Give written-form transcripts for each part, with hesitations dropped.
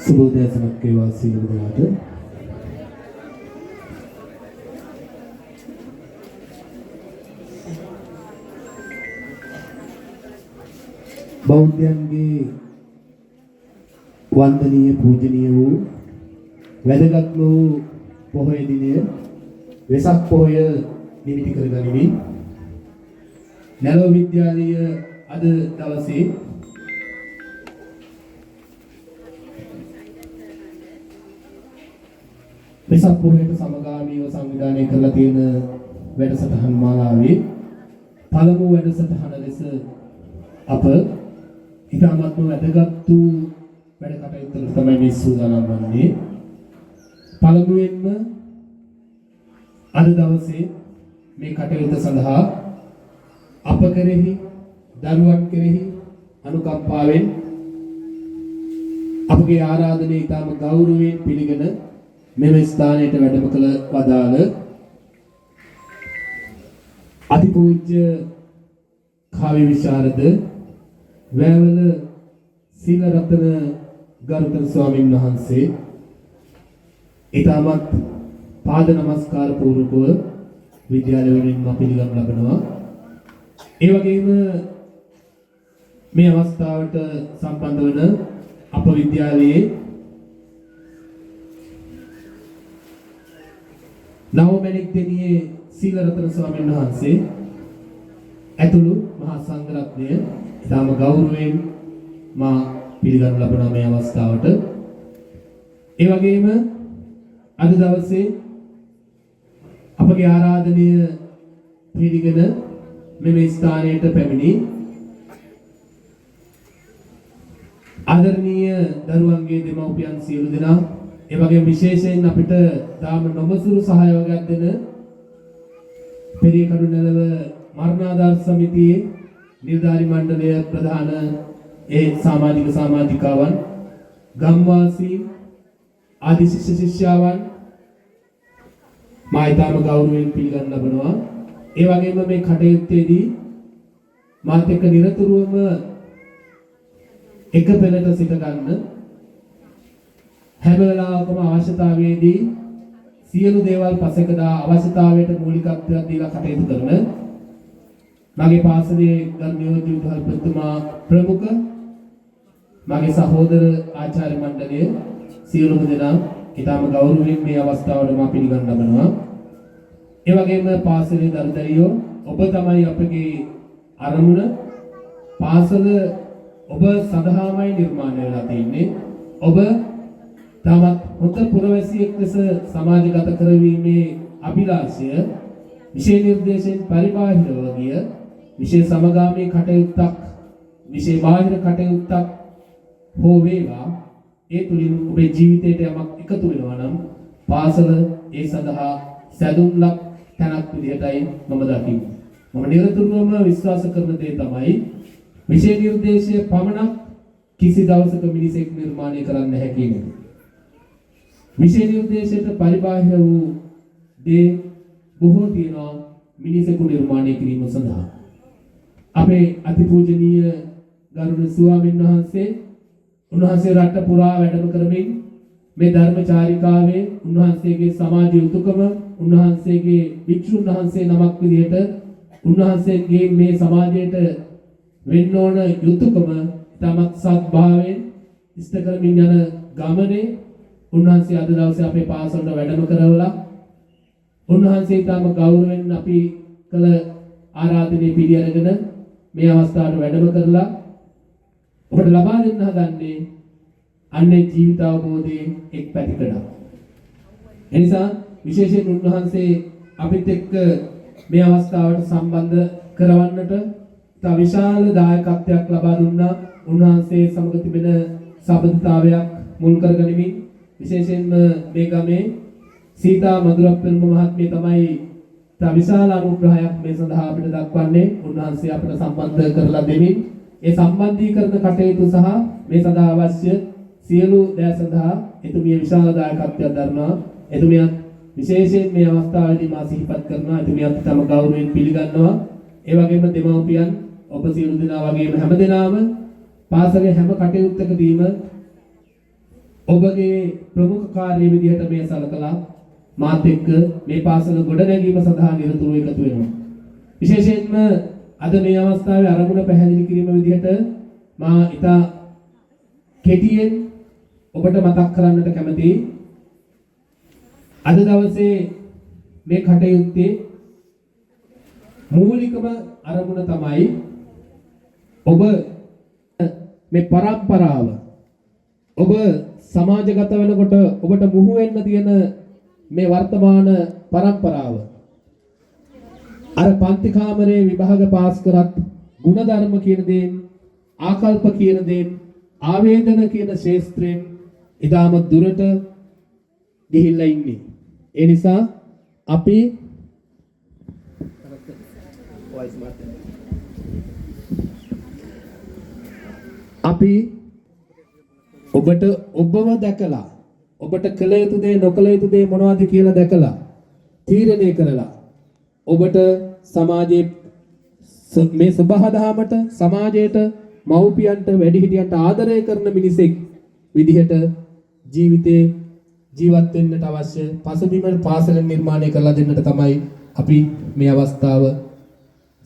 සුබෝදෑසනක් වේවා සියලු දෙනාට. බෞද්ධයන්ගේ වන්දනීය පූජනීය වූ වැදගත් වූ පොහොය දිනය වෙසක් පොහොය නිමිති කරගනිමින් නැරෝ විද්‍යාලීය අද දවසේ වෙසක් පොහොයට සමගාමීව සංවිධානය කරලා තියෙන වැඩසටහන් මාලාවේ පළමු වැඩසටහන ලෙස අප ඉතාමත්ම වැදගත් වූ වැඩ කටයුත්තකට තමයි මේ සූදානම් වන්නේ. පළමුවෙන්ම අද දවසේ මේ කටයුත්ත සඳහා අප කෙරෙහි දරුවන් කෙරෙහි අනුකම්පාවෙන් අපගේ ආරාධනය ඉතාම ගෞරවයෙන් පිළිගෙන මෙම ස්ථානයට වැඩම කළ වදාළ අතිපූජ්‍ය කාව්‍ය විශාරද වැවල සීල රත්න ගරුතර ස්වාමීන් වහන්සේ ඊටමත් පාද නමස්කාර පූර්වකව විද්‍යාලවලින් මා පිළිගනු ලබනවා. ඒ වගේම මේ අවස්ථාවට සම්බන්ධ වන අප විද්‍යාලයේ නවමැණික් දෙනියේ සීල රත්න ස්වාමීන් වහන්සේ ඇතුළු මහා සංඝරත්නය ඉතාම ගෞරවයෙන් මා පිළිගනු ලබන මේ අවස්ථාවට ඒ වගේම අද දවසේ අපගේ ආරාධනය පිළිගෙන මෙම ස්ථානයට පැමිණි ආදරණීය දරුවන්ගේ දෙමව්පියන් සියලු දෙනා ඒ වගේම විශේෂයෙන් අපිට තාම නොමසුරු සහයෝගයක් දෙන පෙරිය කඩුනැලව මරණාධාර සමිතියේ නිලධාරි මණ්ඩලය ප්‍රධාන ඒ සමාජිකාවන් ගම්වාසී ආදි ශිෂ්‍ය ශිෂ්‍යාවන් මා ඊටම ගෞරවයෙන් පිළිගන්න ලබනවා. ඒ වගේම මේ කටයුත්තේදී මාත් එක්ක නිරතුරුවම එක පෙළට සිට ගන්න හැම වෙලාවකම අවශ්‍යතාවයේදී සියලු දේවල් පසෙක දා අවශ්‍යතාවයට මූලිකත්වයක් දීලා කටයුතු කරන මගේ පාසලේ ගරු නියෝජ්‍ය විදුහල්පතිතුමා ප්‍රමුඛ මගේ සහෝදර ආචාර්ය මණ්ඩලය සියලුම දෙනා ඊටම ගෞරවයෙන් මේ අවස්ථාවට මා පිළිගන්න ලබනවා. ඒ වගේම පාසලේ දරුදරියෝ ඔබ තමයි අපගේ අරමුණ. පාසල ඔබ සඳහාමයි නිර්මාණය වෙලා තියෙන්නේ. ඔබ තවත් හොඳ පුරවැසියෙක් ලෙස සමාජගත කරවීමේ අභිලාෂය විශේෂ නිර්දේශයෙන් පරිබාහිරව ගිය විශේෂ සමගාමී කටයුත්තක් විශේෂ බාහිර කටයුත්තක් හෝ වේවා ඒ තුලින් ඔබේ ජීවිතයට යමක් එකතු වෙනවා නම් පාසල ඒ සඳහා සැදුම්ලක් තැනක් විදිහටයි මම දකින්නේ. මම නිරතුරුවම විශ්වාස කරන දේ තමයි විශේෂ නිර්දේශය පමණක් කිසි දවසක මිනිසෙක් නිර්මාණය කරන්න නැහැ කියන එක. විශේෂ නිර්දේශයට පරිබාහිර වූ දේ බොහෝ තියෙනවා මිනිසෙකු නිර්මාණය කිරීම සඳහා. අපේ අතිපූජනීය ගරුතර ස්වාමීන් වහන්සේ උන්වහන්සේ රට පුරා වැඩම කරමින් මේ ධර්මචාරිකාවේ උන්වහන්සේගේ සමාජ යුතුයකම උන්වහන්සේගේ වික්ෂුන් වහන්සේ නමක් විදිහට උන්වහන්සේගේ මේ සමාජයට වෙන්න ඕන යුතුයකම තමත් සත්භාවයෙන් ඉෂ්ට කරමින් යන ගමනේ උන්වහන්සේ අද දවසේ අපේ පාසලට වැඩම කරවලා උන්වහන්සේ තම ගෞරවයෙන් අපි කළ ආරාධනය පිළිඅරගෙන මේ අවස්ථාවට වැඩම කරලා ඔබට ලබා දෙන්න හදන්නේ අන්නේ ජීවිත අවබෝධයේ එක් පැතිකඩක්. එනිසා විශේෂයෙන් උන්වහන්සේ අපිත් එක්ක මේ අවස්ථාවට සම්බන්ධ කරවන්නට තා විශාල දායකත්වයක් ලබා දුන්නා. උන්වහන්සේ සමග තිබෙන සබඳතාවයක් මුල් කරගනිමින් විශේෂයෙන්ම මේ ගමේ සීතා මధుරප්පල්ම මහත්මිය තමයි තා විශාල අනුග්‍රහයක් මේ සඳහා අපිට දක්වන්නේ. උන්වහන්සේ අපිට සම්බන්ධ කරලා දෙමින් ඒ සම්බන්ධීකරණ කටයුතු සහ මේ සඳහා අවශ්‍ය සියලු දෑ සඳහා එතුමිය විශාල දායකත්වයක් දරනවා. එතුමියත් විශේෂයෙන් මේ අවස්ථාවේදී මා සිහිපත් කරනවා. එතුමියත් තම ගෞරවයෙන් පිළිගන්නවා. ඒ වගේම දෙමව්පියන් ඔබ සියලු දෙනා වගේම හැම දෙනාම පාසලේ හැම කටයුත්තකදීම ඔබගේ ප්‍රමුඛ කාර්ය විදිහට මේ සලකලා මාත් එක්ක මේ පාසල ගොඩනැගීම සඳහා නිරතුරුව එකතු වෙනවා. විශේෂයෙන්ම අද මේ අවස්ථාවේ අරමුණ පැහැදිලි කිරීම විදිහට මා ඉතා කෙටියෙන් ඔබට මතක් කරන්නට කැමතියි. අද දවසේ මේ කටයුත්තේ මූලිකම අරමුණ තමයි ඔබ මේ පරම්පරාව ඔබ සමාජගත වෙනකොට ඔබට මුහු වෙන්න තියෙන මේ වර්තමාන පරම්පරාව අර පන්ති කාමරේ විභාග පාස් කරත් ಗುಣධර්ම කියන දේන් ආකල්ප කියන දේන් ආවේදන කියන ශාස්ත්‍රයෙන් ඉතාම දුරට ගිහිල්ලා ඉන්නේ. ඒ නිසා අපි ඔබට ඔබව දැකලා ඔබට කළ යුතු දේ නොකළ යුතු දේ මොනවද කියලා දැකලා තීරණය කරලා ඔබට සමාජයේ මේ සබහදාමට සමාජයට මව්පියන්ට වැඩිහිටියන්ට ආදරය කරන මිනිසෙක් විදිහට ජීවිතේ ජීවත් වෙන්නට අවශ්‍ය පසුබිම පාසල නිර්මාණය කරලා දෙන්නට තමයි අපි මේ අවස්ථාව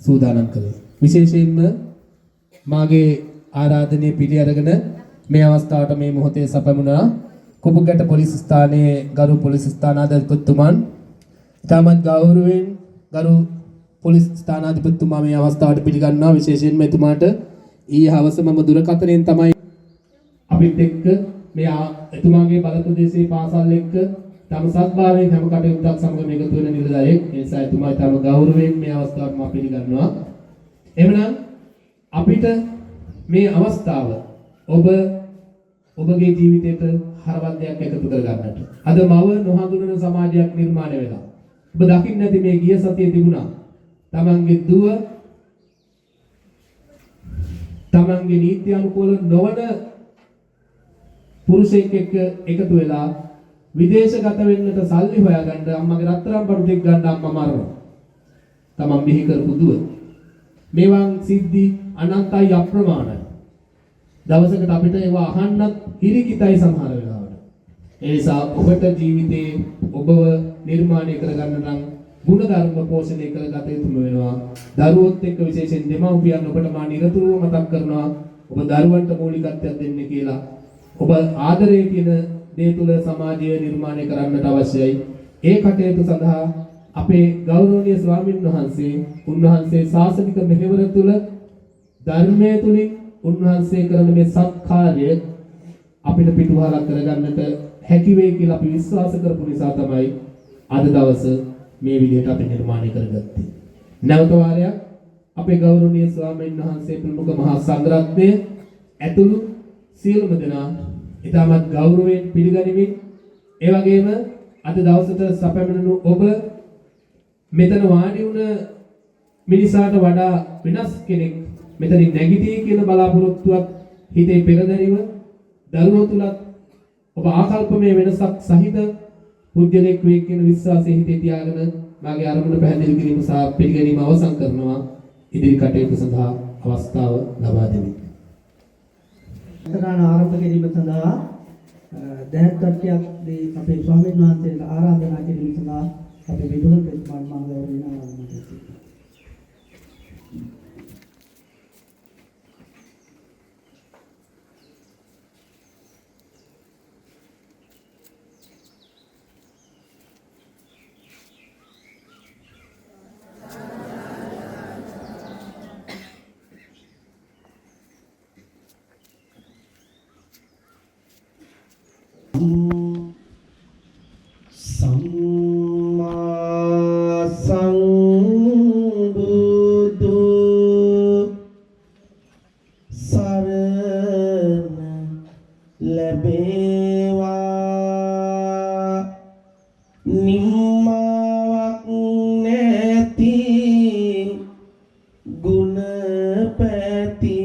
සූදානම් කළේ. විශේෂයෙන්ම මාගේ ආරාධනය පිළි අරගෙන මේ අවස්ථාවට මේ මොහොතේ සැපමුණා කොපුගැට පොලිස් ස්ථානයේ ගරු පොලිස් ස්ථානාධිපතිතුමන් ඉතාමත් ගෞරවයෙන් ගරු පොලිස් ස්ථානාධිපතිතුමා මේ අවස්ථාවට පිළිගන්නවා. විශේෂයෙන්ම එතුමාට ඊයේ හවස මම දුරකථනයෙන් තමයි අපිත් එක්ක මේ එතුමාගේ බල ප්‍රදේශයේ පාසල් එක්ක තම සත්භාවයෙන් හැම කටයුත්තක් සමග මේක තුන නිලධාරියෙක්. ඒ නිසා එතුමා තම ගෞරවයෙන් මේ අවස්ථාවට මම පිළිගන්නවා. එhmenan අපිට මේ අවස්ථාව ඔබගේ ජීවිතයට හරවත් දෙයක් එකතු කර ගන්නට. අද මව නොහඳුනන සමාජයක් නිර්මාණය වෙලා. ඔබ දකින්න නැති මේ ගිය සතියේ තිබුණා. තමන්ගේ දුව තමන්ගේ නීති අනුකූල නොවන පුරුෂයෙක් එක්ක එකතු වෙලා විදේශගත වෙන්නට සල්ලි හොයාගන්න අම්මගේ රත්තරන් බඩු ටික ගන්න අම්මා මරනවා. තමන් බිහි කරපු දුව. මේවන් සිද්ධි අනන්තයි අප්‍රමාණයි. දවසකට අපිට ඒවා අහන්නත් හිරිකිතයි සමහර වෙලාවට. ඒ නිසා ඔබට ජීවිතේ ඔබව නිර්මාණය කරගන්න නම් ගුණ ධර්ම පෝෂණය කරගත යුතුම වෙනවා. දරුවොත් එක්ක විශේෂයෙන් දෙමව්පියන් ඔබට මා නිරතුරුව මතක් කරනවා ඔබ දරුවන්ට මූලිකත්වයක් දෙන්න කියලා. ඔබ ආදරය කියන දේ තුල සමාජය නිර්මාණය කරන්නට අවශ්‍යයි. ඒ කටයුතු සඳහා අපේ ගෞරවනීය ස්වාමින් වහන්සේ උන්වහන්සේ ශාසනික මෙහෙවර තුල ධර්මයේ තුලින් උන්වහන්සේ කරන මේ සත්කාර්ය අපිට පිටුවහලක් කරගන්නට හැකි වෙයි කියලා අපි විශ්වාස කරපු නිසා තමයි අද දවස මේ විදිහට අපි නිර්මාණය කරගත්තේ. නැවත වාරයක් අපේ ගෞරවනීය ස්වාමීන් වහන්සේ ප්‍රමුඛ මහා සංඝරත්නය ඇතුළු සියලුම දෙනා ඉතාමත් ගෞරවයෙන් පිළිගනිමින් ඒ වගේම අද දවසට සැපැමිණුණු ඔබ මෙතන වාඩි වුණ මිනිසාට වඩා වෙනස් කෙනෙක් මෙතනින් නැගිටී කියන බලාපොරොත්තුවක් හිතේ පෙරදැරිව දරුවෝ තුලත් ඔබ ආකල්පමය වෙනසක් සහිත පුද්ගලෙක් වේ කියන විශ්වාසය හිතේ තියාගෙන මාගේ අරමුණ පැහැදිලි කිරීම සහ පිළිගැනීම අවසන් කරනවා. ඉදිරි කටයුතු සඳහා අවස්ථාව ලබා දෙමි. අතරාන ආරම්භ කිරීම සඳහා දැහැත් කට්ටියක් අපේ ස්වාමීන් වහන්සේට ආරාධනා කිරීම සඳහා අපේ විදුහල් ප්‍රතිමාන් මා ගෞරවයෙන් ආරාධනා කරනවා. සම්මා සම්බුදු සරණ ලැබේවා නිම්මාවක් නැති ගුණ පැති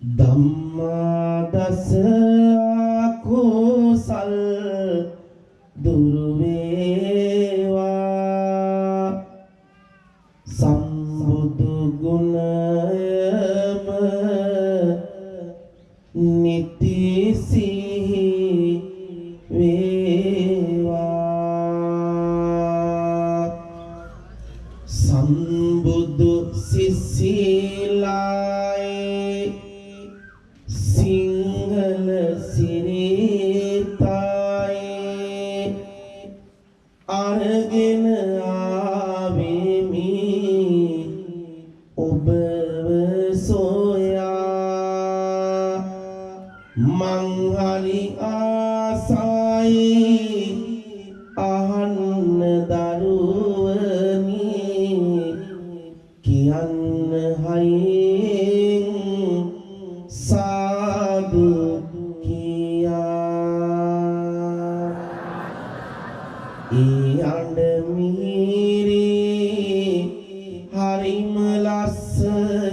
ධම්මා දස කුසල් දුරු වේවා සම්බුදු ගුණයම නිති සිහි වේවා සම්බුදු සිසිලායේ සිංහල සිරිතායේ අරගෙන ආවෙමි ඔබව සොයා මං හරි ආසයි අහන්න දරුවනි කියන්න හයින් සාදු කියා ඊයඬ මිහිරි හරිම ලස්සනයි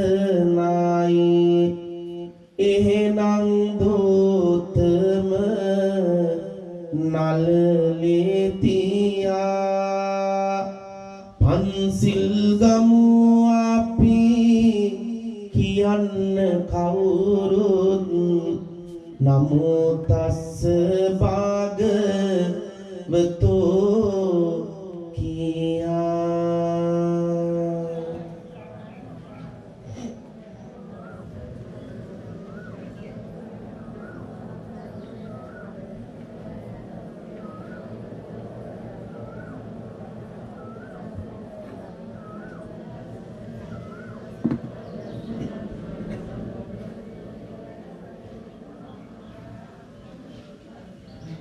එහෙනම් දෝතම නලලේ තියා පන්සිල් සුගමු අපි කියන්න කවුරුත් නමෝ තස්ස භගවතෝ කියා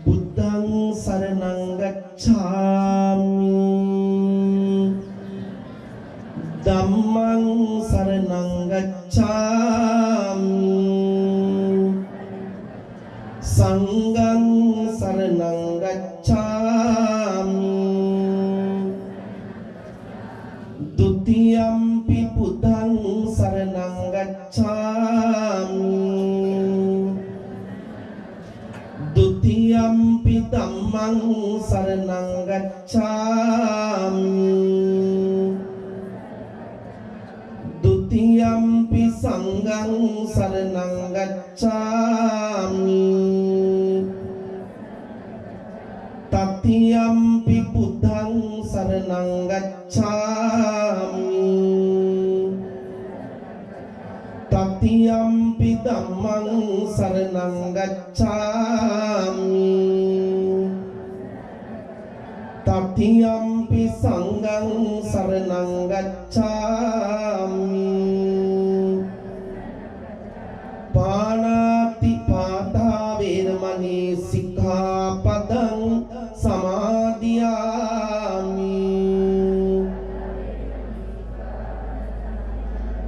බුද්ධං සරණං ගච්ඡාමි ධම්මං සරණං ගච්ඡාමි සංඝං සරණං ගච්ඡාමි ဒုတိယံ පි බුද්ධං සරණං ගච්ඡාමි Dutiyampi dhammang saranang gacchami Dutiyampi sanghang saranang gacchami Tatiyampi buddhang saranang gacchami Tatiyampi dhammang saranang gacchami Tatiyampi sanghang saranang gacchami Panati pata vedamani sikkhapadang samadhiyami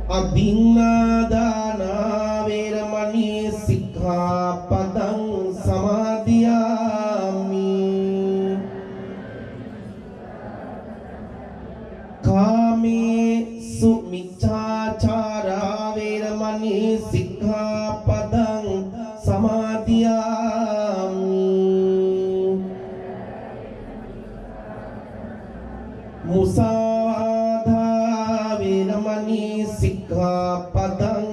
Adinadana veramani sikkhapadang samadhiyami Kame sumicchachara veramani sikkhapadang samadhiyami Musavada veramani sikkhapadang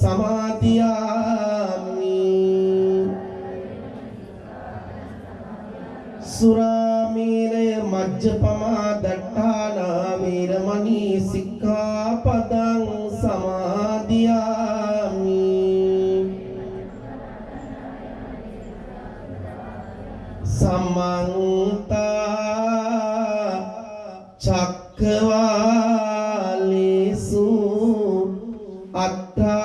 samadhiyami Suramere majjapama dattana veramani sikkhapadang samadhiyami Samanta Cakkavalesu atta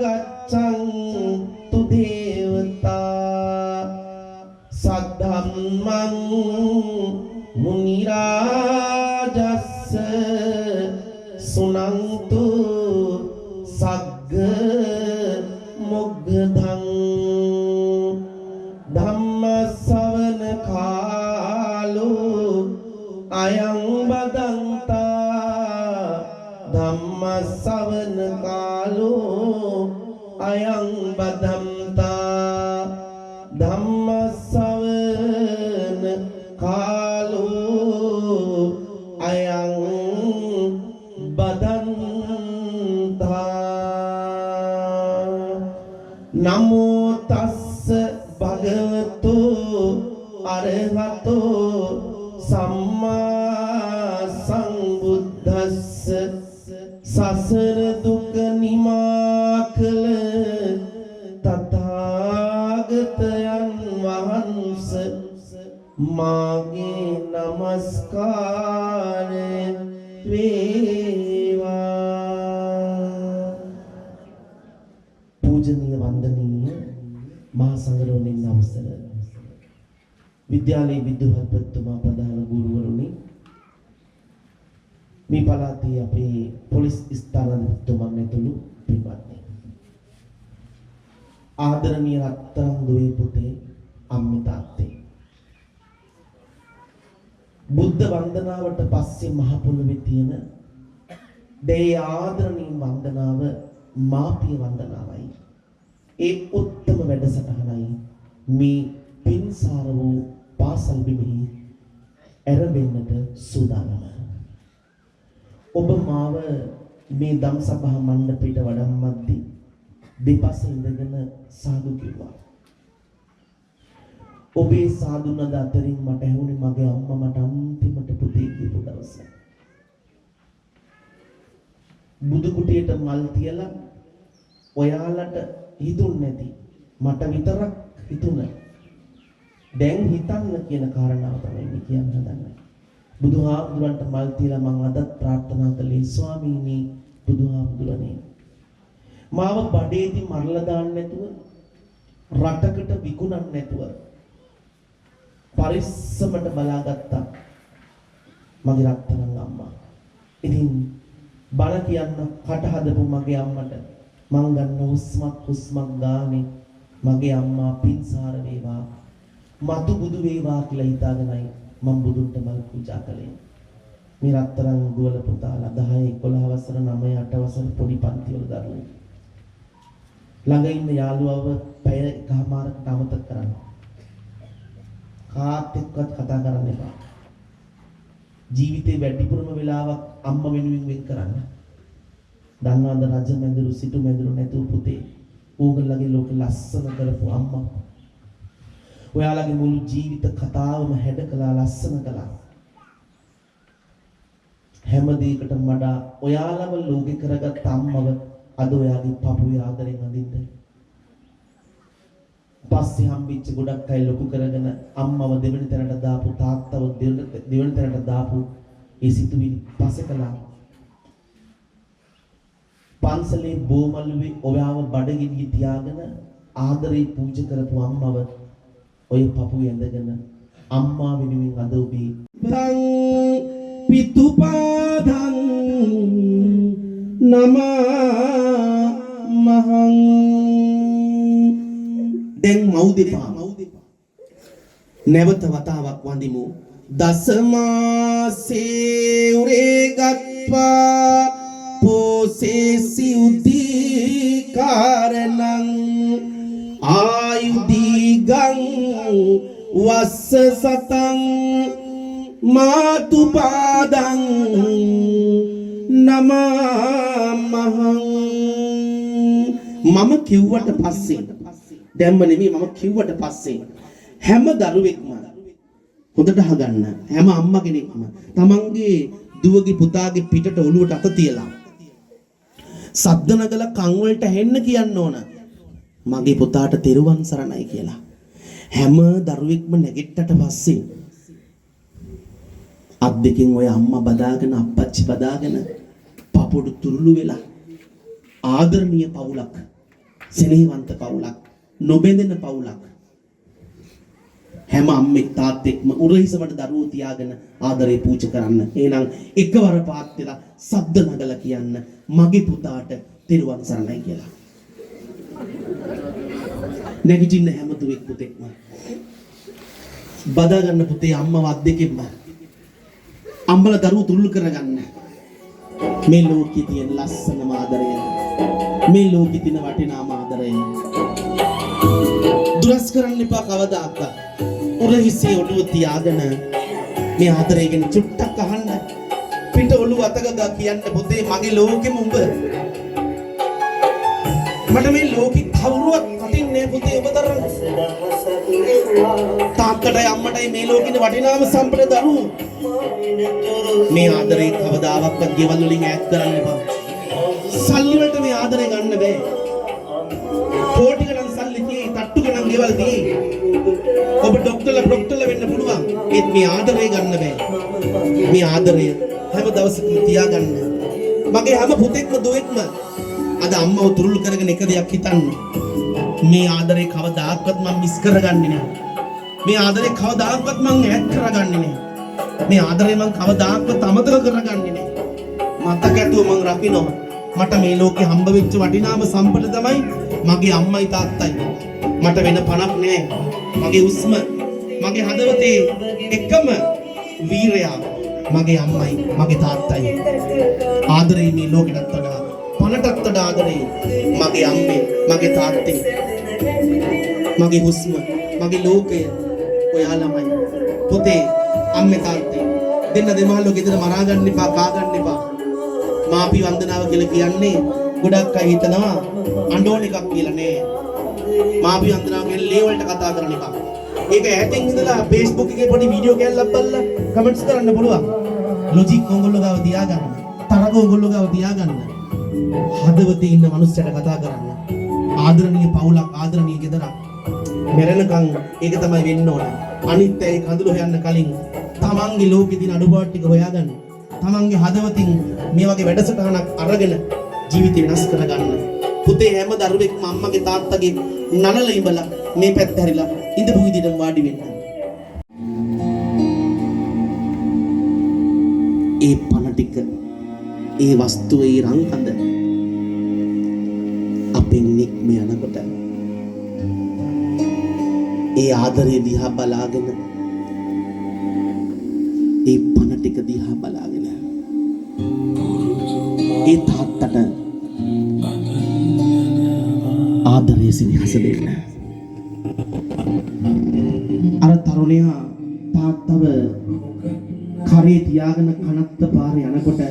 gaccantu devata saddhammang munirajassa sunantu sagga moggdhang dhamma savana kalo ayang badanta dhamma savana kalo ayang badanta dhamma savana kalo ayang badanta namo tassa bhagavato arahato samma sambuddhassa sasara duka nimakala tathagatayan wahansa mage namaskara veva पूजनीय वंदनीय महासंगरोनी नमस्ते विद्यालय विद्युहत्पत्तुमा प्रधान गुरुवरुनि මේ පළාතේ අපේ police ස්ථානාධිපතිතුමන් ඇතුළු පින්වත්නි ආදරණීය රත්තරන් දුවේ පුතේ අම්මේ තාත්තේ බුද්ධ වන්දනාවට පස්සේ මහ පොළොවේ තියෙන දේ ආදරණීය වන්දනාව මාපිය වන්දනාවයි ඒ උත්තම වැඩසටහනයි මේ පින්සාර වූ පාසල් බිමෙහි ඇරඹෙන්නට සූදානම ඔබ මාව මේ ධම් සභා මණ්ඩපයට වඩම්මද්දී දෙපස ඉඳගෙන සාදු කිව්වා. ඔබේ සාදු නද අතරින් මට ඇහුනේ මගේ අම්මා මට අන්තිමට පුතේ කියපු දවස. බුදු කුටියට මල් තියලා ඔයාලට හිතුන්නේ නැති මට විතරක් හිතුණා. දැන් හිතන්න කියන කාරණාව තමයි මේ කියන්න හදන්නේ. බුදුහාමුදුරන්ට මල් තියලා මම අදත් ප්‍රාර්ථනා කළේ ස්වාමීනි බුදුහාමුදුරනේ මාව බඩේදී මරලා දාන්න නැතුව රටකට විකුණන්න නැතුව පරිස්සමට බලාගත්තා මගේ රත්තරන් අම්මා. ඉතින් බල කියන්න කට හදපු මගේ අම්මට මං ගන්න හුස්මක් ගානේ මගේ අම්මා පින්සාර වේවා මතු බුදු වේවා කියලා හිතාගෙනයි මම බුදුන්ට මල් පූජා කළේ. මේ රත්තරන් දුවල පුතාලා 10 11 වසර 9 8 වසර පොඩි පන්ති වල දරුවෝ ළඟ ඉන්න යාළුවව පැය එකමාරකට අමතක කරන්න. කාත් එක්කවත් කතා කරන්න එපා. ජීවිතේ වැඩිපුරම වෙලාවක් අම්මා වෙනුවෙන් වෙන් කරන්න. දන්නවද රජ මැදුරු සිටු මැදුරු නැතුව පුතේ ඕගොල්ලගේ ලෝකෙ ලස්සන කරපු අම්මා. ඔයාලගේ මුළු ජීවිත කතාවම හැඩ කළා ලස්සන කළා. හැම දෙයකටම වඩා ඔයාලම ලෝකෙ කරගත් අම්මව අද ඔයාගේ පපුවේ ආදරෙන් අඳින්න. පස්සේ හම්බෙච්ච ගොඩක් අය ලොකු කරගෙන අම්මව දෙවෙනි තැනට දාපු තාත්තව දෙවෙනි තැනට දාපු ඒ සිතුවිලි පසකලා. පන්සලේ බෝමළුවේ ඔයාව බඩගිනි තියාගෙන ආදරේ පූජා කරපු අම්මව ඔය පපුවේ ඇඳගෙන අම්මා වෙනුවෙන් අද ඔබේ පිතුපාදං නම මහං දැන් මෞදෙපා නැවත වතාවක් වඳිමු දසමාසේ උරේ ගත්වා පෝසේසි උදී කාරණං ආයුදීගං වස්ස සතං මාතුපාදං නමමහං මම කිව්වට පස්සේ දැම්ම නෙමෙයි මම කිව්වට පස්සේ හැම දරුවෙක්ම හොඳට අහගන්න හැම අම්මා කෙනෙක්ම තමන්ගේ දුවගේ පුතාගේ පිටට ඔළුවට අත තියලා සද්ද නගලා කන් වලට හෙන්න කියන්න ඕන මගේ පුතාට තෙරුවන් සරණයි කියලා හැම දරුවෙක්ම නැගිට්ටට පස්සේ අත් දෙකෙන් ඔය අම්මා බදාගෙන අප්පච්චි බදාගෙන පපොඩු තුරුළු වෙලා ආදරණීය පවුලක් සෙනෙහවන්ත පවුලක් නොබැඳෙන පවුලක් හැම අම්මෙක් තාත්තෙක්ම උරහිසවට දරුවෝ තියාගෙන ආදරේ පූජා කරන්න. එහෙනම් එකවර පාත් වෙලා සද්ද නගලා කියන්න මගේ පුතාට තෙරුවන් සරණයි කියලා. නැගිටින්න හැම දුවෙක් පුතෙක්ම බදා ගන්න පුතේ අම්මව අත් දෙකෙන්ම අම්බලා දරුවෝ තුරුළු කරගන්න. මේ ලෝකේ තියෙන ලස්සනම ආදරය මේ ලෝකේ තියෙන වටිනාම ආදරය දුරස් කරන්න එපා කවදාවත්. උරහිසේ ඔළුව තියාගෙන මේ ආදරය ගැන චුට්ටක් අහන්න. පිට ඔළුව අතගගා කියන්න පුතේ මගේ ලෝකෙම උඹ. මට මේ ලෝකෙ කවුරුවත් වටින්නේ පුතේ ඔබ තරම්. තාත්තටයි අම්මටයි මේ ලෝකෙන වටිනාම සම්පත දරුවෝ. මේ ආදරේ කවදාවත් ගෙවල් වලින් ඈත් කරන්න එපා. සල්ලි වලට මේ ආදරේ ගන්න බෑ. කෝටි ගණන් සල්ලි තියෙයි, තට්ටු ගණන් ගෙවල් තියෙයි. ඔබ ડોක්ටර්ලා වෙන්න පුළුවන්. ඒත් මේ ආදරේ ගන්න බෑ. මේ ආදරය හැම දවසකම තියාගන්න. මගේ හැම පුතෙක්ම දුවෙක්ම අද අම්මව තුරුළු කරගෙන එක දෙයක් හිතන්න. මේ ආදරේ කවදාවත් මම මිස් කරගන්නේ නෑ. මේ ආදරේ කවදාවත් මම ඈත් කරගන්නේ නෑ. මේ ආදරේ මං කවදාවත් අමතක කරගන්නේ නෑ. මතක ඇතුව මං රකින්නවා. මට මේ ලෝකේ හම්බ වෙච්ච වටිනාම සම්පත තමයි මගේ අම්මයි තාත්තයි. මට වෙන පණක් නෑ. මගේ හුස්ම මගේ හදවතේ එකම වීරයා මගේ අම්මයි මගේ තාත්තයි. ආදරේ මේ ලෝකෙටත් වඩා පණටත් වඩා ආදරේ මගේ අම්මේ මගේ තාත්තේ. මගේ හුස්ම මගේ ලෝකය ඔයාලමයි. පුතේ අම්මේ තාත්තේ දෙන්න දෙමහල්ලෝ ගෙදර මරා ගන්න එපා කා ගන්න එපා. මාපි වන්දනාව කියලා කියන්නේ ගොඩක් අය හිතනවා අඬෝන එකක් කියලා නෑ. මාපි වන්දනාව කියන්නේ ලේ වලට කතා කරන එකක්. ඒක ඈතින් ඉඳලා Facebook එකේ පොඩි වීඩියෝ කැල්ලක් බලලා කමෙන්ට්ස් කරන්න පුළුවන්. ලොජික් ඔයගොල්ලෝ ගාව තියාගන්න. තරග ඔයගොල්ලෝ ගාව තියාගන්න. හදවතේ ඉන්න මනුස්සයට කතා කරන්න. ආදරණීය පවුලක් ආදරණීය ගෙදරක්. මෙරණකම් ඒක තමයි වෙන්න ඕන. අනිත් ඒ කඳුළු හොයන්න කලින් තමන්ගේ ලෝකෙ දින අඩුපාඩු ටික හොයාගන්න. තමන්ගේ හදවතින් මේ වගේ වැඩසටහනක් අරගෙන ජීවිතය වෙනස් කරගන්න. පුතේ හැම දරුවෙක්ම අම්මගේ තාත්තගේ නනල ඉඹලා මේ පැත්ත හැරිලා ඉඳපු විදිහටම වාඩි වෙන්න. ඒ පණ ටික ඒ වස්තුව ඒ රංකඳ අපෙන් නික්ම යනකොට ඒ ආදරේ දිහා බලාගෙන ඒ පණ ටික දිහා බලාගෙන ඒ තාත්තට ආදරේ සිනහස දෙන්න. අර තරුණයා තාත්තව කරේ තියාගෙන කනත්ත පාරේ යනකොට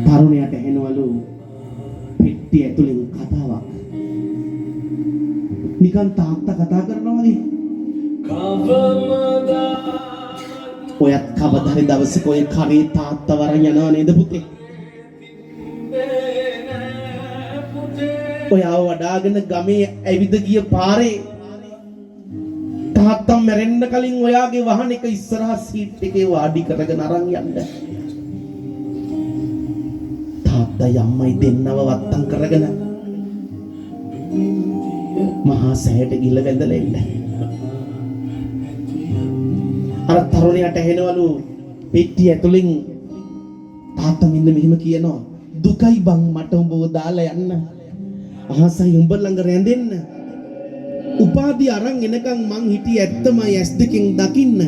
තරුණයාට ඇහෙනවලු පෙට්ටිය ඇතුලෙන් කතාවක්. නිකන් තාත්තා කතා කරනවා වගේ. ඔයත් කවදාරි දවසක ඔය කරේ තාත්තා වරන් යනවා නේද පුතේ? ඔයාව වඩාගෙන ගමේ ඇවිද ගිය පාරේ තාත්තා මැරෙන්න කලින් ඔයාගේ වාහන එක ඉස්සරහා සීට් එකේ වාඩි කරගෙන අරන් යන්න. තාත්තයි අම්මයි දෙන්නව වත්තම් කරගෙන මහා සෑයට ගිහිල්ල වැඳලා එන්න. අර තරුණයාට ඇහෙනවලු පෙට්ටිය ඇතුලෙන් තාත්තා මෙන්න මෙහෙම කියනවා, දුකයි බං මට උඹව දාලා යන්න. අහසයි උඹ ළඟ රැඳෙන්න. උපාධි අරන් එනකන් මං හිටියේ ඇත්තමයි ඇස් දෙකෙන් දකින්න.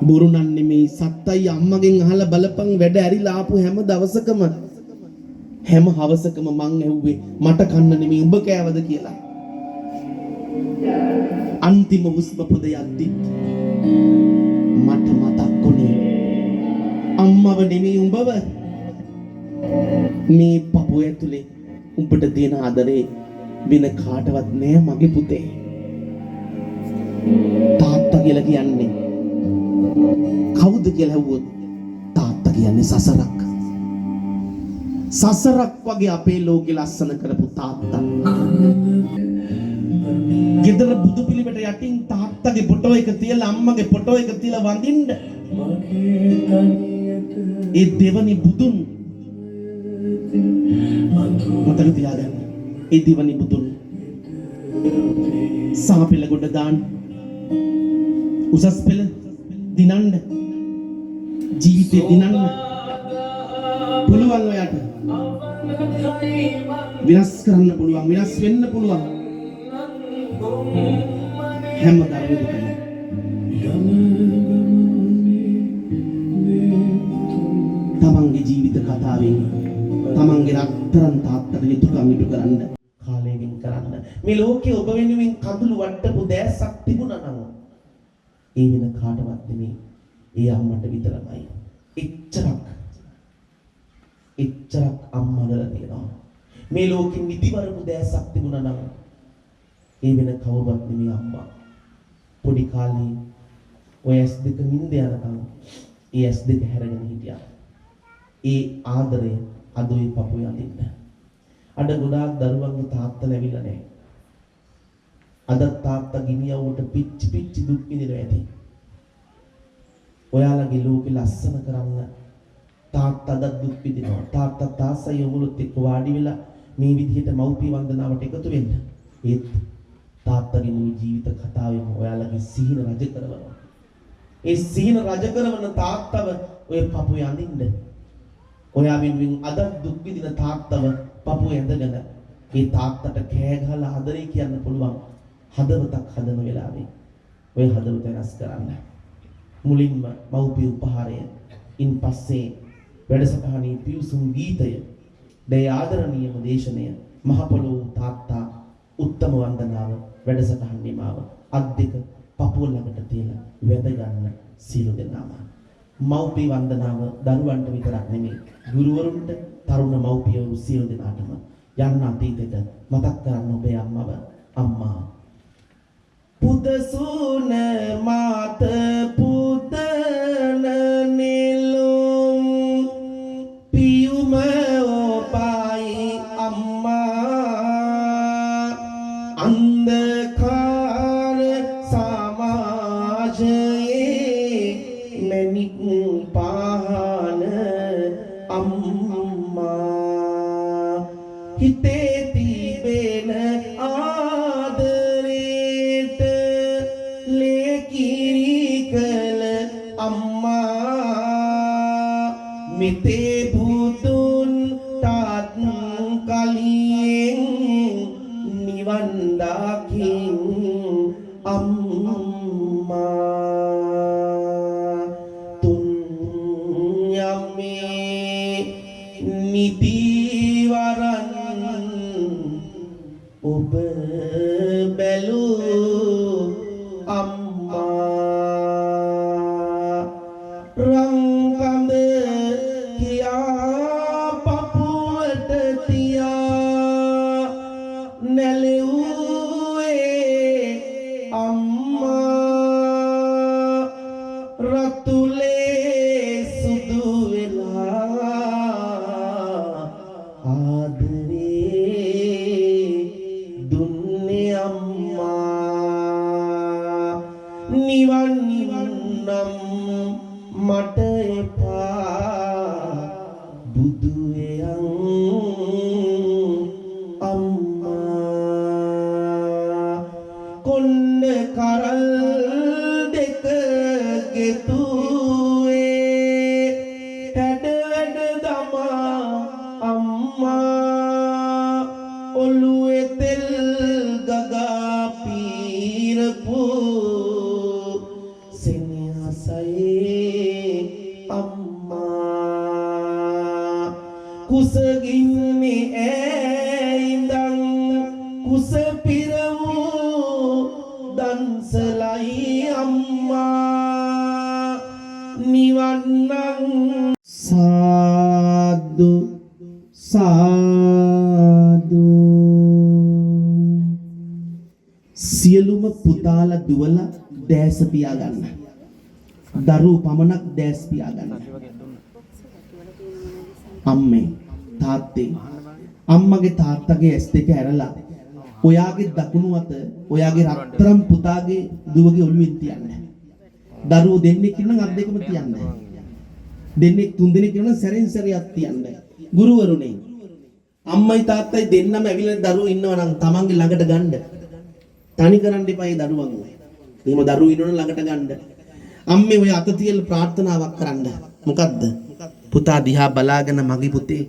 බොරු නන් නෙමෙයි සත්තයි අම්මගෙන් අහලා බලපන් වැඩ ඇරිලා ආපු හැම දවසකම හැම හවසකම මං ඇහුවේ මට කන්න නෙමෙයි උඹ කෑවද කියලා. අන්තිම හුස්ම පොද යද්දි මට මතක් වුණේ අම්මව නෙමෙයි උඹව. මේ පපුව ඇතුලේ උඹට දෙන ආදරේ වෙන කාටවත් නෑ මගේ පුතේ. තාත්තා කියලා කියන්නේ කවුද කියලා ඇහුවොත් තාත්තා කියන්නේ සසරක්. සසරක් වගේ අපේ ලෝකේ ලස්සන කරපු තාත්තා. ගෙදර බුදු පිළිමයට යටින් තාත්තගේ ෆොටෝ එක තියලා අම්මගේ ෆොටෝ එක තියලා වඳින්න. ඒ දෙවනි බුදුන් මතක තියාගන්න. ඒ දෙවනි බුදුන් සාපෙළ ගොඩ දාන්න, උසස් පෙළ දිනන්න, ජීවිතේ දිනන්න පුළුවන්. ඔයාට විනාශ කරන්න පුළුවන්, විනාශ වෙන්න පුළුවන්. හැම දරුවෙකුටම තමන්ගේ ජීවිත කතාවෙන් තමන්ගේ රත්තරන් තාත්තට යුතුයකම් ඉටු කරන්න කාලයෙන් කරන්න. මේ ලෝකේ ඔබ වෙනුවෙන් කඳුළු වට්ටපු දැසක් තිබුණා නම් ඒ වෙන කාටවත් නෙමෙයි, ඒ අම්මට විතරමයි. එච්චරක් අම්මලලා තියෙනවා. මේ ලෝකෙ නිදිවරපු දැසක් තිබුණා නම් ඒ වෙන කවුරුවත් නෙමෙයි අම්මා. පොඩි කාලේ ඔය S2 නිින්ද යනකම් ඒ S2 හැරගෙන හිටියා. ඒ ආදරය අද ඔය පපුවේ අඳින්න. අද ගොඩාක් දරුවන්ගේ තාත්තා ලැබිලා නැහැ. අද තාත්තා ගිනියවුවට පිච්චි දුක් විඳිනවා ඇති. ඔයාලගේ ලෝකෙ ලස්සන කරන්න තාත්තා අද දුක් විඳිනවා. තාත්තා තාස්සයි ඔයගොල්ලොත් එක්ක වාඩි වෙලා මේ විදිහට මව්පිය වන්දනාවට එකතු වෙන්න. ඒත් තාත්තගේ මුළු ජීවිත කතාවෙම ඔයාලගේ සිහින රජ කරනවා. ඒ සිහින රජ කරන තාත්තව ඔය පපුවේ අඳින්න. ඔයා වෙනුවෙන් අද දුක් විඳින තාත්තව පපුවේ ඇඳගෙන ඒ තාත්තට කෑ ගහලා ආදරේ කියන්න පුළුවන් හදවතක් හදන වෙලාවේ ඔය හදවත වෙනස් කරන්න. මුලින්ම මව්පිය උපහාරය, ඉන්පස්සේ වැඩසටහනේ පිවිසුම් ගීතය, දේ ආදරණීයම දේශනය, මහ පොළොව තාත්තා උත්තම වන්දනාව, වැඩසටහන් නිමාව, අත් දෙක පපුව ළඟට තියලා වැඳ ගන්න සීල දෙනාම. මව්පිය වන්දනාව දරුවන්ට විතරක් නෙමෙයි ගුරුවරුන්ට තරුණ මව්පියෝ සියලු දෙනාටම යන්න අතීතෙට මතක් කරන්න ඔබේ අම්මව අම්මා පුදසුන මාත පුතන නිලුම් පියුම ඔබයි අම්මා අන්ධකාර සමාජයේ මැණික් පාන අම්මා හිතේ තිබෙන ආදරේට ලේකිරි කළ අම්මා මිතේ බුදුන් තාත් කලියෙන් නිවන් දකින් අම්මා තුන් යමේ නිතිවරන් ඔබ බැලු අම්මා රංගඳ කියා පපුවට තියා නැලෙව්වේ අම්මා රතුලේ සුදු වෙලා ආදරේ දුන්නේ අම්මා නිවන් නම් මට එපා බුදු එයන් අම්මා කොන්න කරල් දෙක ගෙතුවේ හැඩ වැඩ දමා අම්මා ඔළුවේ තෙල් ගගා පීරපු සෙනෙහසයි අම්මා කුසගින්නේ ඇයිඳන් කුස පිරවූ දන්සලයි අම්මා නිවන්නන් සාදු සාදු සියලුම පුතාලා දුවලා දැස පියාගන්න දරුවෝ පමණක් දැස් පියාගන්න අම්මේ තාත්තේ අම්මගේ තාත්තගේ ඇස් දෙක ඇරලා ඔයාගේ දකුණු අත ඔයාගේ රත්තරන් පුතාගේ දුවගේ ඔළුවෙන් තියන්න දරුවෝ දෙන්නෙක් ඉන්නවා අත් දෙකම තියන්න දෙන්නෙක් තුන් දෙනෙක් ඉන්නවා සැරෙන් සැරයක් තියන්න ගුරුවරුනේ අම්මයි තාත්තයි දෙන්නම ඇවිල්ලා දරුවෝ ඉන්නවා නම් තමන්ගේ ළඟට ගන්න තනි කරන්න එපා ඒ දරුවන්ව එහෙම දරුවෝ ඉන්නවනම් ළඟට ගන්න අම්මේ ඔය අත තියලා ප්‍රාර්ථනාවක් කරන්න මොකද්ද පුතා දිහා බලාගෙන මගේ පුතේ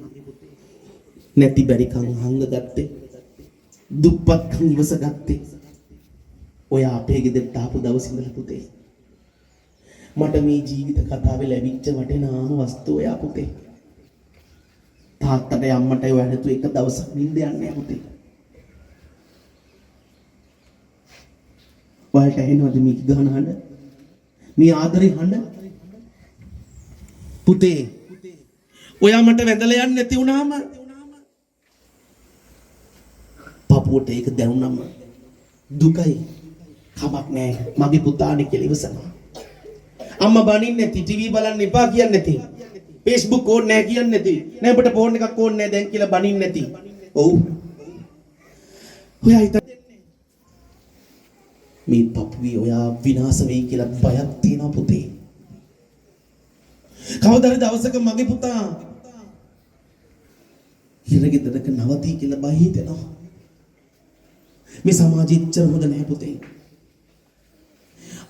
නැති බැරි කන් හංග ගත්තේ දුප්පත් කන් ඉවස ගත්තේ ඔයා අපේ ගෙදරට ආපු දවස් ඉඳලා පුතේ මට මේ ජීවිත කතාවේ ලැබිච්ච වටිනාම වස්තුව ඔයා පුතේ තාත්තට අම්මට ඔයා නැතු එක දවසක් නිින්ද යන්නේ නැහැ පුතේ ඔයාලට ඇහෙනවද මේ ගහන හඬ මේ ආදරේ හඬ පුතේ ඔයා මට වැඳලා යන්නේ නැති වුණාම පපුවට ඒක දැනුනම දුකයි කමක් නැහැ මගේ පුතානේ කියලා ඉවසනවා අම්මා බනින්නේ නැති ටීවී බලන්න එපා කියන්නේ නැති Facebook ඕනේ නැහැ කියන්නේ නැති නෑ ඔබට ෆෝන් එකක් ඕනේ නැහැ දැන් කියලා බනින්නේ නැති ඔව් ඔයා හිත මේ පපුවේ ඔයා විනාශ වෙයි කියලා බයක් තියෙනවා පුතේ කවදාද දවසක මගේ පුතා හිරගෙදරක නවතී කියලා බය හිතෙනවා මේ සමාජෙ ඉච්චර හොඳ නැහැ පුතේ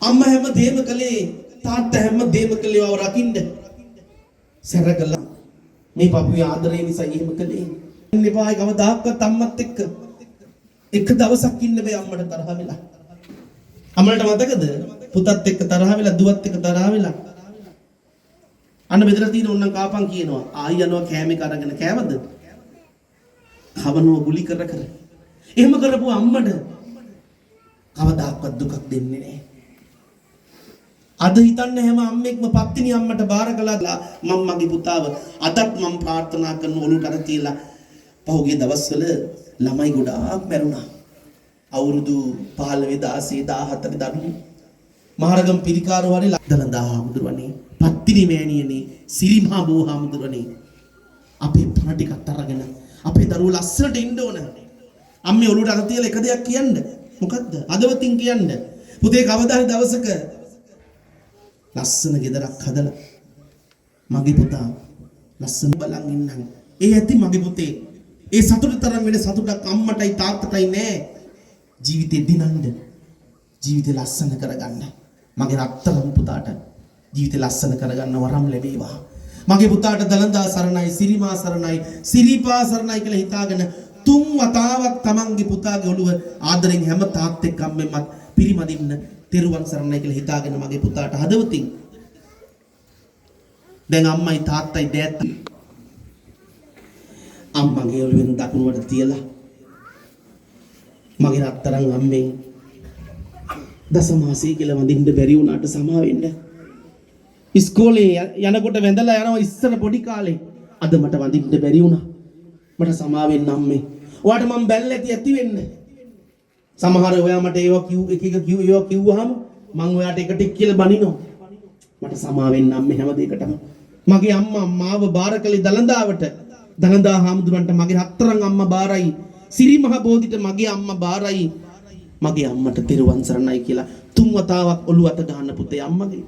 අම්මා හැම දෙයක්ම කළේ තාත්තා හැම දෙයක්ම කළේ වව රකින්න සැරකලා මේ පපුවේ ආදරේ නිසා එහෙම කළේ ඉන්නේ පායි කවදාක්වත් අම්මත් එක්ක එක දවසක් ඉන්න බෑ අම්මට තරහ වෙලා අම්මලට මතකද පුතත් එක්ක තරහ වෙලා දුවත් එක්ක තරහ වෙලා අන්න බෙදලා තියෙන ඕන්නම් කාපන් කියනවා ආයි යනවා කෑමේ කරගෙන කෑවද කවනෝ ගුලි කර කර එහෙම කරපුව අම්මට කවදාක්වත් දුකක් දෙන්නේ නැහැ අද හිතන්න හැම අම්මෙක්ම පත්තිනි අම්මට බාර කළා මම මගේ පුතාව අදත් මම ප්‍රාර්ථනා කරන ඔලුවට අර තියලා පහුගිය දවස්වල ළමයි ගොඩාක් මැරුණා. අවුරුදු 15 16 17 දරුවෝ මහරගම් පිරිකාර වරි දලදා හාමුදුරුවනේ පත්තිනි මෑණියනේ සිරිමහා බෝ හාමුදුරුවනේ අපේ පණ ටිකක් අරගෙන අපේ දරුවෝ ලස්සනට ඉන්න ඕන. අම්මේ ඔලුවට අත තියලා එක දෙයක් කියන්න. මොකද්ද? අදවතින් කියන්න. පුතේ කවදා හරි දවසක ලස්සන ගෙදරක් හදලා මගේ පුතා ලස්සන බලන් ඉන්නම්. ඒ ඇති මගේ පුතේ. ඒ සතුට තරම් වෙන සතුටක් අම්මටයි තාත්තටයි නෑ. ජීවිතේ දිනන්න. ජීවිතේ ලස්සන කරගන්න. මගේ රත්තරන් පුතාට ජීවිතේ ලස්සන කරගන්න වරම් ලැබේවා. මගේ පුතාට දලඳා සරණයි, සිරිමා සරණයි, සිරිපා සරණයි කියලා හිතාගෙන තුන් වතාවක් තමන්ගේ පුතාගේ ඔළුව ආදරෙන් හැම තාත්තෙක් අම්මෙන්මත් පිරිමදින්න තෙරුවන් සරණයි කියලා හිතාගෙන මගේ පුතාට හදවතින් දැන් අම්මයි තාත්තයි දෑත් අම්මගේ ඔළුවෙන් දකුණුවට තියලා මගේ රත්තරන් අම්මෙන් දසමාසී කියලා වඳින්න බැරි වුණාට සමා වෙන්න. ඉස්කෝලේ යනකොට වැඳලා යනවා ඉස්සර පොඩි කාලේ. අද මට වඳින්න බැරි වුණා. මට සමා වෙන්න අම්මේ. ඔයාට මම බැල්ල ඇති වෙන්න. සමහර ඔයා මට ඒවා කිව්වහම මම ඔයාට එක ටික කියලා බනිනවා. මට සමා වෙන්න අම්මේ හැම දෙයකටම. මගේ අම්මා මාව බාර කළේ දලඳාවට. දලඳා හාමුදුරන්ට මගේ හතරන් අම්මා බාරයි. සිරි මහ බෝධිට මගේ අම්මා බාරයි. මගේ අම්මට තෙරුවන් සරණයි කියලා තුන් වතාවක් ඔළුව අත ගන්න පුතේ අම්මගේ.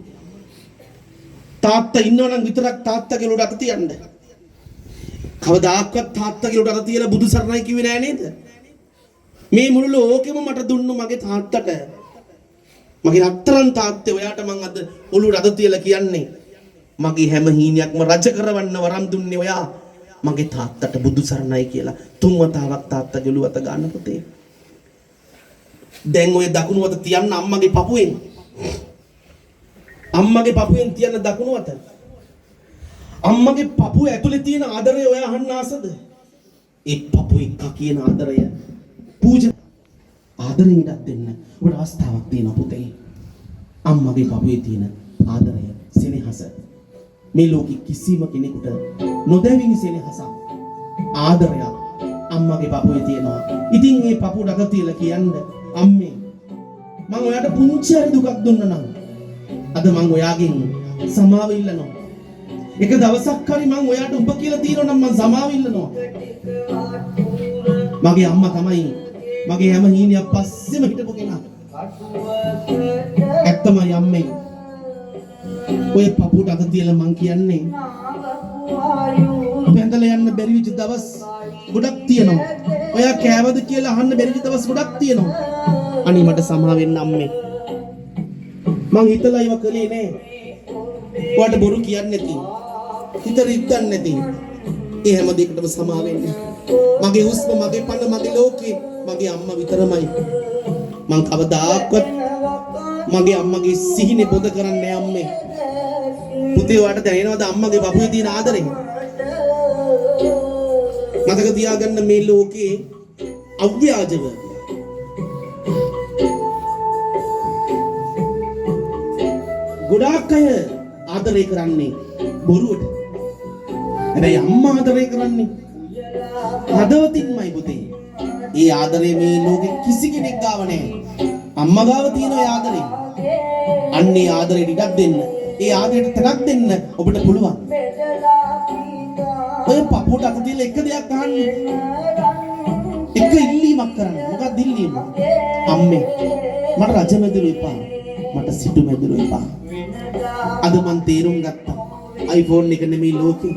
තාත්තා ඉන්නවනම් විතරක් තාත්තගේ ඔළුවට අත තියන්න. කවදාකවත් තාත්තගේ ඔළුවට අත තියලා බුදු සරණයි කිව්වේ නෑ නේද? මේ මුළු ලෝකෙම මට දුන්නු මගේ තාත්තට. මගේ රත්තරන් තාත්තේ ඔයාට මං අද ඔළුවට අත තියලා කියන්නේ. මගේ හැම හීනියක්ම රජ කරවන්න වරම් දුන්නේ ඔයා. මගේ තාත්තට බුදු සරණයි කියලා තුන් වතාවක් තාත්තගේ ඔළුව අත ගන්න පුතේ. දැන් ඔය දකුණු අත තියන්න අම්මගේ පපුවෙන්. අම්මගේ පපුවෙන් තියන්න දකුණු අත. අම්මගේ පපුව ඇතුලේ තියෙන ආදරය ඔය අහන්න ආසද? ඒ පපුව එක්ක කියන ආදරය පූජා ආදරෙන් ඉඩක් දෙන්න ඔබට අවස්ථාවක් තියෙනවා පුතේ. අම්මගේ පපුවේ තියෙන ආදරය සෙනෙහස මේ ලෝකෙ කිසිම කෙනෙකුට නොදැවෙන සෙනෙහසක් ආදරයක් අම්මගේ පපුවේ තියෙනවා. ඉතින් මේ පපුව ඩක තියලා කියන්න අම්මේ මම ඔයාට පුංචි හරි දුකක් දුන්නා නම් අද මම ඔයාගෙන් සමාව ඉල්ලනවා. එක දවසක් හරි මම ඔයාට උඹ කියලා තියෙනවා නම් මම සමාව ඉල්ලනවා. මගේ අම්මා තමයි මගේ හැම හීනියක් පස්සෙම හිටපු කෙනා. ඇත්තමයි අම්මේ. ඔය පපුවට අත තියලා මං කියන්නේ බැඳලා යන්න බැරි වෙච්ච දවස් ගොඩක් තියෙනවා. ඔයා කෑවද කියලා අහන්න බැරි වෙච්ච දවස් ගොඩක් තියෙනවා. අනේ මට සමා වෙන්න අම්මේ. මං හිතලා ඒව කළේ නෑ. ඔයාට බොරු කියන්නේ නැති. හිත රිද්දන්නේ නැති. ඒ හැම දෙයකටම සමා වෙන්න. මගේ හුස්ම, මගේ පණ, මගේ ලෝකේ මගේ අම්මා විතරමයි. මං කවදාකවත් මගේ අම්මගේ සිහිනේ බොඳ කරන්නේ නෑ අම්මේ. පුතේ ඔයාට දැනෙනවද අම්මගේ පපුවේ තියෙන ආදරේ? මතක තියාගන්න මේ ලෝකේ අව්‍යාජව ගොඩාක් අය ආදරය කරන්නේ බොරුවට. හැබැයි අම්මා ආදරය කරන්නේ හදවතින්මයි පුතේ. ඒ ආදරේ මේ ලෝකෙ කිසි කෙනෙක් ගාව නැහැ. අම්මා ගාව තියෙන ඒ ආදරේ. අන්නේ ආදරේ ඉඩක් දෙන්න. ඒ ආදරේට තනක් දෙන්න ඔබට පුළුවන්. ඔය පපුවට අත තියලා එක දෙයක් අහන්න. එක ඉල්ලීමක් කරන්න. මොකක්ද ඉල්ලීම? අම්මේ මට රජ මැදුරු එපා. මට සිටු මැදුරු එපා. අද මං තේරුම් ගත්තා. iPhone එක නෙමෙයි ලෝකේ.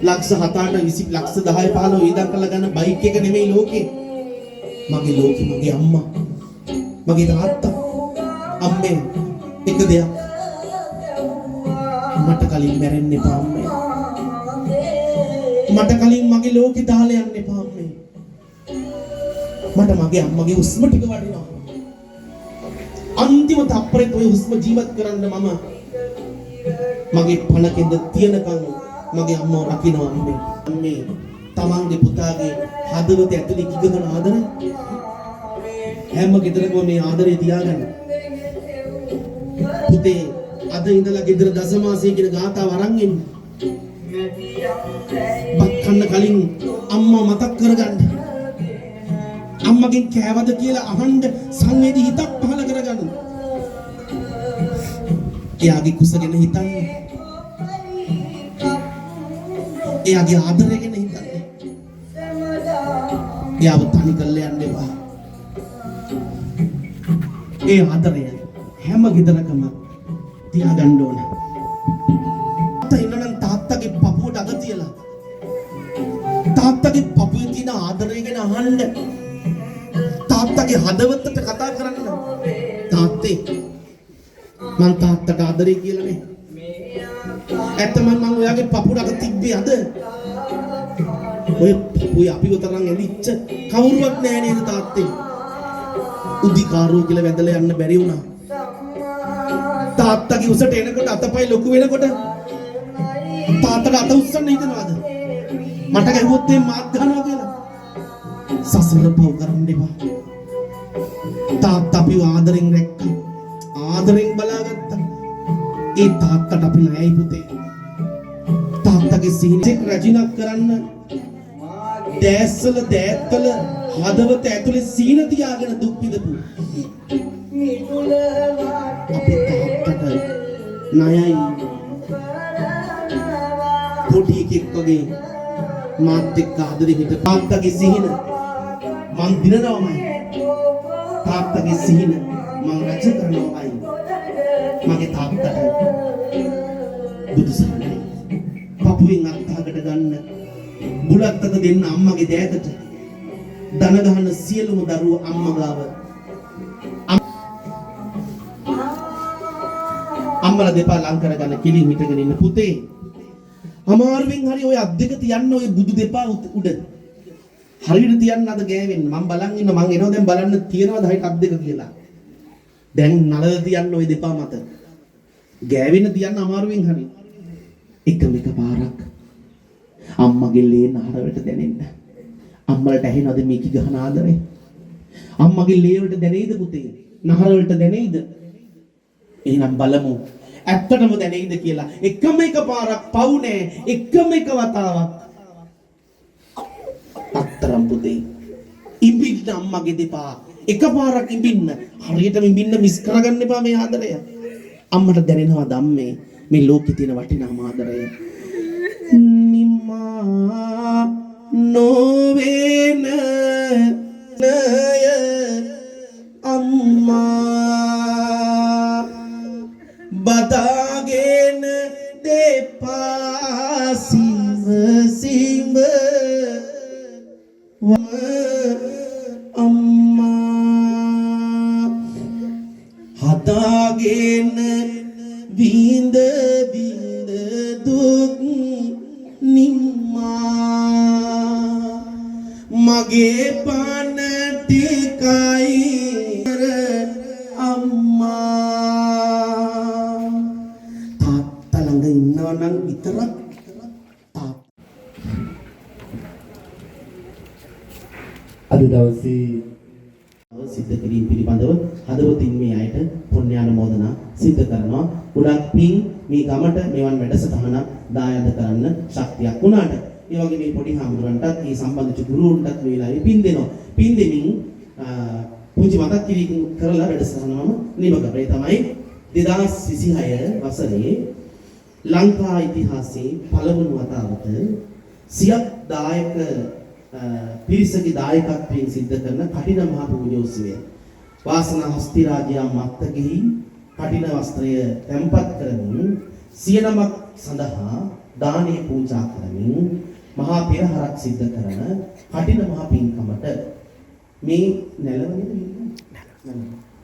ලක්ෂ 7-8 20 ලක්ෂ 10 15 ඊදම් කරලා ගන්න බයික් එක නෙමෙයි ලෝකේ. මගේ ලෝකේ මගේ අම්මා. මගේ තාත්තා. අම්මේ එක දෙයක්. මට කලින් මැරෙන්න එපා අම්මේ. මට කලින් මගේ ලෝකේ දාලා යන්න එපා අම්මේ. මට මගේ අම්මගේ හුස්ම ටික වටිනවා. අන්තිම තප්පරේ ඔය හුස්ම ජීවත් කරන්න මම මගේ පණකෙන්ද තියනකම් මගේ අම්මව රකින්නවා අම්මේ. අම්මේ තමන්ගේ පුතාගේ හදවත ඇතුලේ කිගදන ආදරය හැම ගෙදරකම මේ ආදරේ තියාගන්න. පුතේ අද ඉඳලා ගෙදර දසමාසයේ කියන ගාතාව අරන් එන්න. බත් කන්න කලින් අම්මා මතක් කරගන්න. අම්මගෙන් කෑවද කියලා අහන්න සංවේදී හිතක් පහල කරගන්න. එයාගේ කුසගෙන හිතන්න. එයාගේ ආදරය ගැන හිතන්න. එයාව තනි කරලා යන්න එපා. ඒ ආදරය හැම ගෙදරකම තියාගන්න ඕන. ඉන්නනම් තාත්තගේ පපුවට අග තියලා තාත්තගේ පපුවේ තියෙන ආදරය ගැන අහන්න. තාත්තගේ හදවතට කතා කරන්න. තාත්තේ මං තාත්තට ආදරේ කියලා නේ. ඇත්තම මං ඔයාගේ පපුවට අග තිබ්බේ අද. ඔය පපුවේ අපිව තරම් ඇලිච්ච කවුරුවත් නැහැ නේද තාත්තේ. උදිකාරෝ කියලා වැදලා යන්න බැරි වුණා. තාත්තගේ උසට එනකොට අතපය ලොකු වෙනකොට තාත්තට අත උස්සන්න හිතනවාද? මට ගැහුවොත් එම් මාත් ගන්නවා කියලා. සසර පව් කරන්න එපා. තාත්තා අපිව ආදරෙන් රැක්කා. ආදරෙන් බලාගත්තා. ඒ තාත්තට අපි ණයයි පුතේ. තාත්තගේ සිහිනෙක් රජිනක් කරන්න දැස්සල දෑත්වල හදවත ඇතුලේ සීන තියාගෙන දුක් විඳපු අපේ තාත්තට ණයයි. පොඩි එකෙක් වගේ මාත් එක්ක ආදරේ හිට තාත්තගේ සිහින මං දිනනවාමයි. තාත්තගේ සිහින මං රැජ කරනවාමයි. මගේ තාත්තට බුදුසරණයි. පපුවෙන් අත්හකට ගන්න බුලත් අත දෙන්න අම්මගේ දෑතට දන ගහන සියලුම දරුවෝ අම්මා ගාව අම්මලා දෙපා ලං කරගන්න කිලින් හිටගෙන ඉන්න පුතේ. අමාරුවෙන් හරි ඔය අත් දෙක තියන්න ඔය බුදු දෙපා උඩ. හරියට තියන්න අද ගෑවෙන්න. මම බලන් ඉන්න මං එනවා දැන් බලන්න තියනවද හරියට අත් දෙක කියලා. දැන් නලද තියන්න ඔය දෙපා මත. ගෑවෙන්න තියන්න අමාරුවෙන් හරි. එකම එක පාරක් අම්මගේ ලේ නහරවට දැනෙන්න. අම්මලට ඇහෙනවද මේකි ගහන ආදරේ? අම්මගේ ලේ වලට දැනෙයිද පුතේ? නහර වලට දැනෙයිද? එහෙනම් බලමු ඇත්තටම දැනෙයිද කියලා. එකම එක පාරක් පවුනේ එකම එක වතාවක් අත්තරම් පුතේ ඉඹින්න අම්මගේ දෙපා එකපාරක් ඉඹින්න. හරියටම ඉඹින්න මිස් කරගන්න එපා මේ ආදරය. අම්මට දැනෙනවද අම්මේ මේ ලෝකේ තියෙන වටිනාම ආදරය? නිමා නොවේන නය අම්මා බදාගෙන දෙපා සිංහ සිංහ අම්මා හදාගෙන විඳ විඳ දුක් නිම්මා මගේ පන ටිකයි අම්මා. තාත්තා ළඟ ඉන්නවා නම් විතරක් අද දවසේ සිද්ධ කිරීම පිළිබඳව හදවතින් මේ අයට පුණ්‍යානුමෝදනා සිද්ධ කරනවා. ගොඩක් පින් මේ ගමට මෙවන් වැඩසටහන දායද කරන්න ශක්තියක් වුණාට ඒ වගේ මේ පොඩි හාමුදුරන්ටත් මේ සම්බන්ධ ගුරුවරුන්ටත් මේ වෙලාවේ පින් දෙනවා. පින් දෙමින් පුංචි මතක් කිරීම කරලා වැඩසටහනම නිම කරේ තමයි 2026 වසරේ ලංකා ඉතිහාසයේ පළමුව වතාවට සියක් දායක පිරිසගේ දායකත්වයෙන් සිද්ධ කරන කටින මහ පූජෝත්සවය. වාසනා හස්ති රාජයා මත්තගෙහි කටින වස්ත්‍රය තැන්පත් කරමින් සියනමක් සඳහා දානේ පූජා කරමින් මහා පෙරහරක් සිද්ධ කරන කටින මහ පින්කමට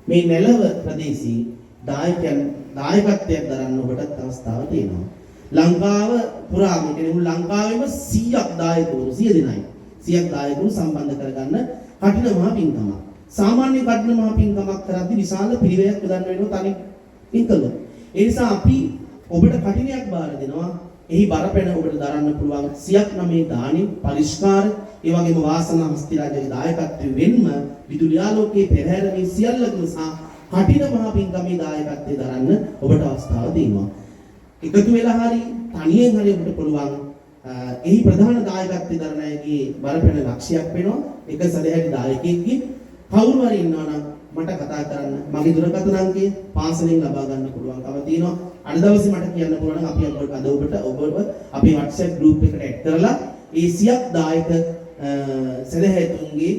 මේ නැලව ප්‍රදේශී දායකයන් දායකත්වයක් දරන්න ඔබට අවස්ථාව තියෙනවා. ලංකාව පුරාම කියන්නේ ලංකාවේම 100ක් දායකවරු 100 දෙනයි. 100ක් දායකවරු සම්බන්ධ කරගන්න කටින මහ පින්කමක්. සාමාන්‍ය කටින මහ පින්කමක් කරද්දී විශාල පිරිවැයක් ප්‍රදාන වෙනවා තනි පින්කම. ඒ නිසා අපි ඔබට කටිනයක් බාර දෙනවා. එහි බරපැන ඔබට දරන්න පුළුවන් 109 දානි පරිස්කාර ඒ වගේම වාසනා හස්ති රාජගේ දායකත්වයෙන් වෙන්ම විදුලි ආලෝකයේ පෙරහැර මේ සියල්ලකම සහ කටින මහා පින්කමේ දායකත්වයේ දරන්න ඔබට අවස්ථාව තියෙනවා. එකතු වෙලා හරි තනියෙන් හරි ඔබට පුළුවන් එහි ප්‍රධාන දායකත්වයේ දරන අයගේ බරපැන ලක්ෂයක් වෙනවා. එක සදහැටි දායකයෙක්ගේ කවුරු හරි ඉන්නවා නම් මට කතා කරන්න. මගේ දුරකථන අංකය පාසලෙන් ලබා ගන්න පුළුවන්කම තියෙනවා. අද දවසේ මට කියන්න පුළුවන් නම් අපි අද ඔබව අපේ WhatsApp group එකට add කරලා ඒ සියක් දායක සදහැතුන්ගේ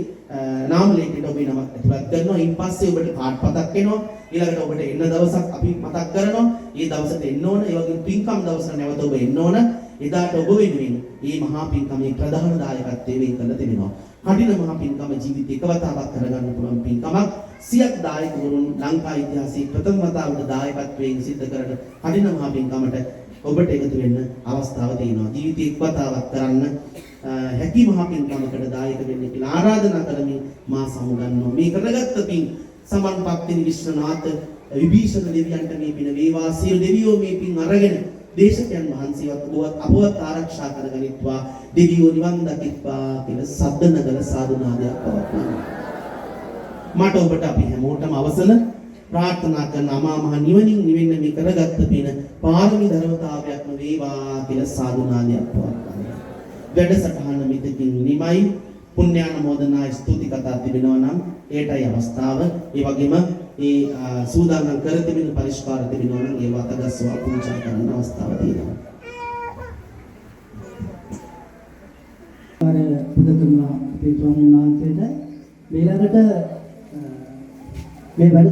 නාම ලේඛනයට ඔබේ නමක් ඇතුළත් කරනවා. ඊට පස්සේ ඔබට කාඩ් පතක් එනවා. ඊළඟට ඔබට එන්න දවසක් අපි මතක් කරනවා. ඒ දවසට එන්න ඕන. ඒ වගේම පින්කම් දවසට නැවත ඔබ එන්න ඕන. එදාට ඔබ වෙනුවෙන් මේ මහා පින්කමේ ප්‍රධාන දායකත්වයේ වෙන් කරලා තිබෙනවා. කඩින මහා පින්කම ජීවිතේ එක වතාවක් කරගන්න පුළුවන් පින්කමක්. සියක් දායකවරුන් ලංකා ඉතිහාසයේ ප්‍රථම වතාවට දායකත්වයෙන් සිද්ධ කරන කඩින මහා පින්කමට ඔබට එකතු වෙන්න අවස්ථාව තියෙනවා. ජීවිතේ එක් වතාවක් කරන්න හැකි මහා පින්කමකට දායක වෙන්න කියලා ආරාධනා කරමින් මා සමුගන්නවා. මේ කරගත්ත පින් සමන්පත්තිනි විශ්වනාථ විභීෂණ දෙවියන්ට මේ පින වේවා. සියලු දෙවියෝ මේ පින් අරගෙන දේශකයන් වහන්සේවත් අපවත් ආරක්ෂා කරගනිත්වා. දෙවියෝ නිවන් දකිත්වා කියලා සද්ද නගර සාදු නාදයක් පවත්වනවා. මට ඔබට අපි හැමෝටම අවසල ප්‍රාර්ථනා කරන අමා මහ නිවනින් නිවෙන්න මේ කරගත්ත පින පාරමී ධර්මතාවයක්ම වේවා කියලා සාදු නාදයක් පවත්වනවා. වැඩසටහන මෙතකින් නිමයි. පුණ්‍යානුමෝදනා ස්තුති කතා තිබෙනවා නම් ඒටයි අවස්ථාව. ඒ වගේම ඒ සූදානම් කර තිබෙන පරිස්කාර තිබෙනවා නම් ඒව අතගස්වා පූජා කරන්න අවස්ථාව තියෙනවා. පුද කරන අපේ ස්වාමීන් වහන්සේට ඊළඟට මේ වැඩ